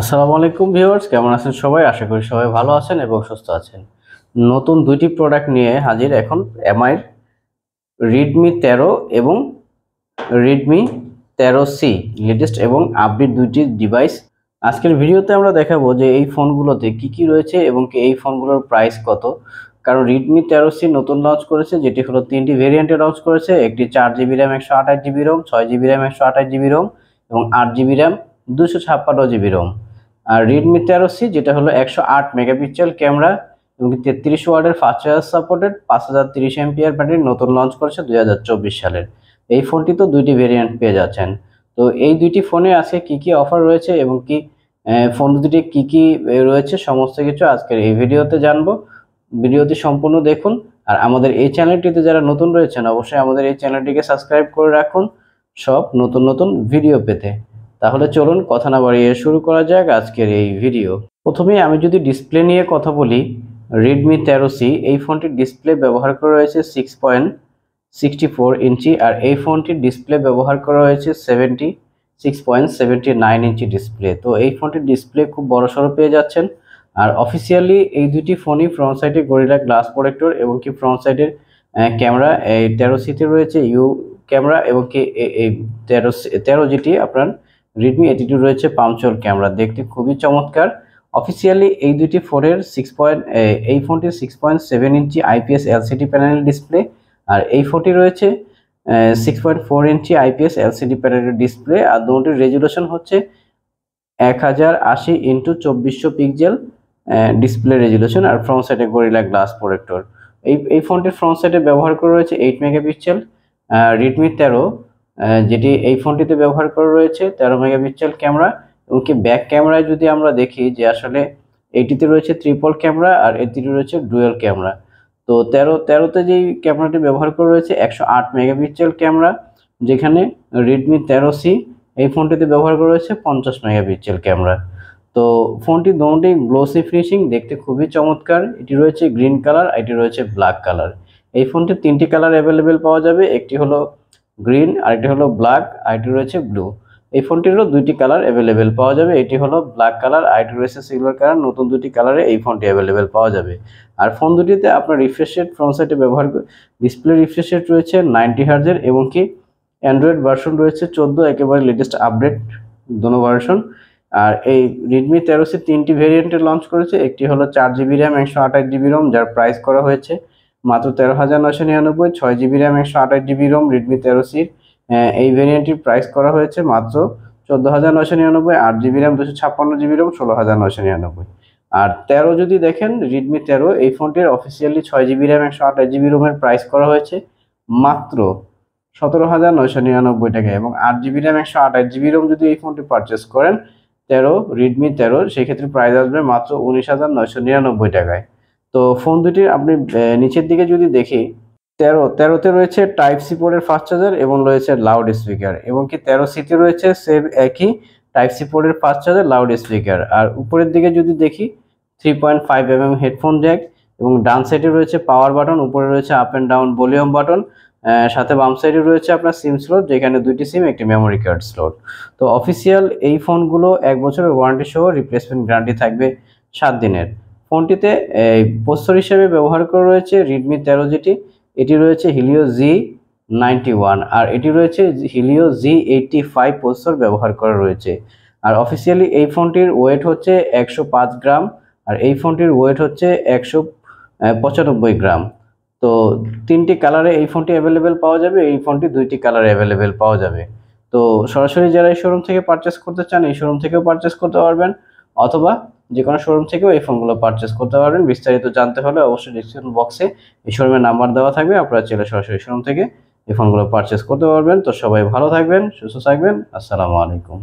আসসালামু আলাইকুম ভিউয়ার্স, কেমন আছেন সবাই? আশা করি সবাই ভালো আছেন এবং সুস্থ আছেন। নতুন দুইটি প্রোডাক্ট নিয়ে হাজির এখন এমআই Redmi 13 এবং Redmi 13C লেটেস্ট এবং আপডেট দুইটি ডিভাইস। আজকের ভিডিওতে আমরা দেখাবো যে এই ফোনগুলোতে কি রয়েছে এবং এই ফোনগুলোর প্রাইস কত। কারণ Redmi 13C নতুন লঞ্চ করেছে, যেটি হলো তিনটি ভেরিয়েন্টে লঞ্চ করেছে। একটি 4GB RAM 128GB ROM, 6GB RAM 128GB ROM এবং 8GB RAM 256GB ROM। আর Redmi 13C যেটা হলো 108 মেগাপিক্সেল ক্যামেরা এবং 33 ওয়াটের fast charge supported 5030 MPR battery নতুন লঞ্চ করেছে 2024 সালের। এই ফোনটি তো দুইটি ভেরিয়েন্ট পেয়ে যাচ্ছেন। তো এই দুইটি ফোনে আজকে কি অফার রয়েছে এবং ফোন দুটি কি রয়েছে সমস্ত কিছু আজকের এই ভিডিওতে জানবো। ভিডিওটি সম্পূর্ণ দেখুন। আর আমাদের এই চ্যানেলটিতে যারা নতুন রয়েছেন অবশ্যই আমাদের এই চ্যানেলটিকে সাবস্ক্রাইব করে রাখুন সব নতুন ভিডিও পেতে। তাহলে চলুন কথা না বাড়িয়ে শুরু করা যাক আজকের এই ভিডিও। প্রথমেই আমি যদি ডিসপ্লে নিয়ে কথা বলি, Redmi 13C এই ফোনটির ডিসপ্লে ব্যবহার করা রয়েছে 6.64 ইঞ্চি আর এই ফোনটির ডিসপ্লে ব্যবহার করা হয়েছে 76.79 ইঞ্চি ডিসপ্লে। তো এই ফোনটির ডিসপ্লে খুব বড়সড় পেয়ে যাচ্ছেন। আর অফিসিয়ালি এই দুটি ফোনই ফ্রন্ট সাইডে গরিলা গ্লাস প্রোটেক্টর এবং ফ্রন্ট সাইডের ক্যামেরা এই 13C-তে রয়েছে ইউ ক্যামেরা এবং এই 13 যেটি আপনার Redmi এটিতে রয়েছে পাঞ্চল ক্যামেরা, দেখতে খুবই চমৎকার। অফিসিয়ালি এই দুটি ফোনের এই ফোনটির 6.7 ইঞ্চি আইপিএস এলসিডি প্যানেল ডিসপ্লে আর এই ফোনটি রয়েছে 6.4 ইঞ্চি আইপিএস এলসিডি প্যানেলের ডিসপ্লে। আর দুটির রেজুলেশন হচ্ছে 1080x2400 পিক্সেল ডিসপ্লে রেজুলেশন আর ফ্রন্ট সাইডে গরিলা গ্লাস প্রোটেক্টর। এই ফোনটির ফ্রন্ট সাইডে ব্যবহার করা রয়েছে 8 মেগাপিক্সেল Redmi 13, যেটি এই ফোনটিতে ব্যবহার করা রয়েছে 13 মেগাপিক্সেল ক্যামেরা এবং ব্যাক ক্যামেরায় যদি আমরা দেখি যে আসলে এইটিতে রয়েছে ট্রিপল ক্যামেরা আর এটিতে রয়েছে ডুয়াল ক্যামেরা। তো 13তে যেই ক্যামেরাটি ব্যবহার করা রয়েছে 108 মেগাপিক্সেল ক্যামেরা, যেখানে Redmi 13C এই ফোনটিতে ব্যবহার করা রয়েছে 50 মেগাপিক্সেল ক্যামেরা। তো ফোনটি দুটোই গ্লোসি ফিনিশিং, দেখতে খুবই চমৎকার। এটি রয়েছে গ্রিন কালার, এটি রয়েছে ব্ল্যাক কালার। এই ফোনটির তিনটি কালার অ্যাভেলেবেল পাওয়া যাবে, একটি হলো গ্রিন, আরেকটি হলো ব্ল্যাক, আরেকটি রয়েছে ব্লু। এই ফোনটিরও দুইটি কালার অ্যাভেলেবেল পাওয়া যাবে, এটি হলো ব্ল্যাক কালার, আরেকটি রয়েছে সিলভার কালার। নতুন দুটি কালারে এই ফোনটি অ্যাভেলেবেল পাওয়া যাবে। আর ফোন দুটিতে আপনার রিফ্রেশ রেট ফ্রন্ট সাইডে ডিসপ্লে রিফ্রেশ রেট রয়েছে 90 হার্জের এবং অ্যান্ড্রয়েড ভার্সন রয়েছে 14, একেবারে লেটেস্ট আপডেট দোনো ভার্সন। আর এই Redmi 13C তিনটি ভেরিয়েন্টে লঞ্চ করেছে, একটি হলো 4GB RAM 128GB ROM যার প্রাইস করা হয়েছে মাত্র 13,999, 6GB RAM 128GB ROM Redmi 13C এই ভেরিয়েন্টটির প্রাইস করা হয়েছে মাত্র 14,999, 8GB RAM 256GB ROM 16,999। আর 13 যদি দেখেন Redmi 13 এই ফোনটির officially 6GB RAM 128GB ROM এর প্রাইস করা হয়েছে মাত্র 17,999 টাকা এবং 8GB RAM 128GB ROM যদি এই ফোনটি পারচেস করেন Redmi 13 সেক্ষেত্রে প্রাইস আসবে মাত্র 19,999 টাকায়। তো ফোন দুটির আপনি নিচের দিকে যদি দেখি 13তে রয়েছে টাইপ সি পোর্টের ফাস্ট চার্জার এবং রয়েছে লাউড স্পিকার এবং 13C-তে রয়েছে সেম একই টাইপ সি পোর্টের ফাস্ট চার্জার লাউড স্পিকার। আর উপরের দিকে যদি দেখি 3.5mm হেডফোন জ্যাক এবং ডান সাইডে রয়েছে পাওয়ার বাটন, উপরে রয়েছে up and down volume button, সাথে বাম সাইডে রয়েছে আপনার সিম স্লট, যেখানে দুইটি সিম একটি মেমোরি কার্ড স্লট। তো অফিসিয়াল এই ফোনগুলো 1 বছরের ওয়ারেন্টি সহ রিপ্লেসমেন্ট গ্যারান্টি থাকবে 7 দিনের। ফোনটিতে প্রসেসর হিসেবে ব্যবহার করা রয়েছে Redmi 13 যেটি, এটি রয়েছে Helio G91 আর এটি রয়েছে Helio G85 প্রসেসর ব্যবহার করা রয়েছে। আর অফিসিয়ালি এই ফোনটির ওয়েট হচ্ছে 105 গ্রাম আর এই ফোনটির ওয়েট হচ্ছে 195 গ্রাম। তো তিনটি কালারে এই ফোনটি অ্যাভেলেবেল পাওয়া যাবে, এই ফোনটি দুইটি কালারে অ্যাভেলেবেল পাওয়া যাবে। তো সরাসরি যারা এই শোরুম থেকে পারচেস করতে চান এই শোরুম থেকেও পারচেস করতে পারবেন অথবা যে কোনো শোরুম থেকেও এই ফোনগুলো পারচেস করতে পারবেন। বিস্তারিত জানতে হলে অবশ্যই ডেসক্রিপশন বক্সে এই শোরুমের নাম্বার দেওয়া থাকবে, আপনারা চাইলে সরাসরি শোরুম থেকে এই ফোনগুলো পারচেস করতে পারবেন। তো সবাই ভালো থাকবেন, সুস্থ থাকবেন, আসসালামু আলাইকুম।